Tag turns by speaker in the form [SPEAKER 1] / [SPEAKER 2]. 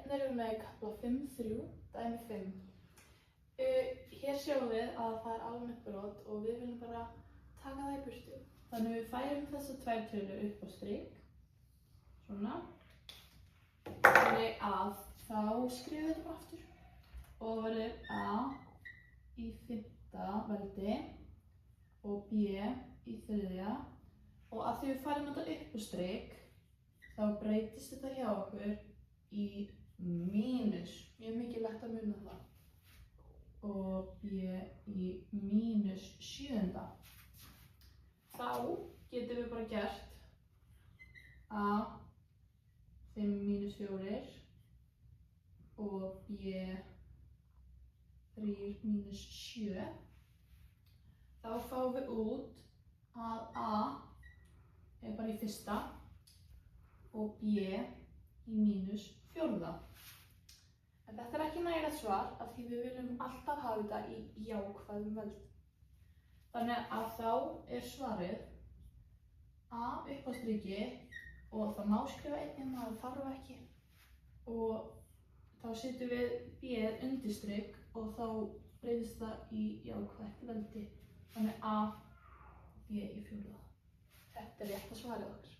[SPEAKER 1] Hérna erum við með kafla 5.3, dæmi 5. Hér sjáum við að það er almennt brot og við viljum bara taka það í burtu. Þannig við færum þessar tvær tölur upp á strik, svona. Þannig að þá skrifum við þetta bara aftur. Og það verður A í 5. veldi og B í 3. Og að því við færum þetta upp á strik, þá breytist þetta hjá okkur í mínus. Mjög mikilvægt að muna það. Og B í mínus 7. Þá getum við bara gert A 5 mínus 4 og B 3 mínus 7. Þá fáum við út að A er bara í 1. og B í mínus 4. En þetta er ekki nægilegt svar af því við viljum alltaf hafa þetta í jákvæðum veldi. Þannig að þá er svarið A upp á striki og það má skrifa einnig maður þarf ekki. Og þá setjum við B undir strik og þá breytist það í jákvætt veldi. Þannig A, B í 4. Þetta er rétta svarið okkar.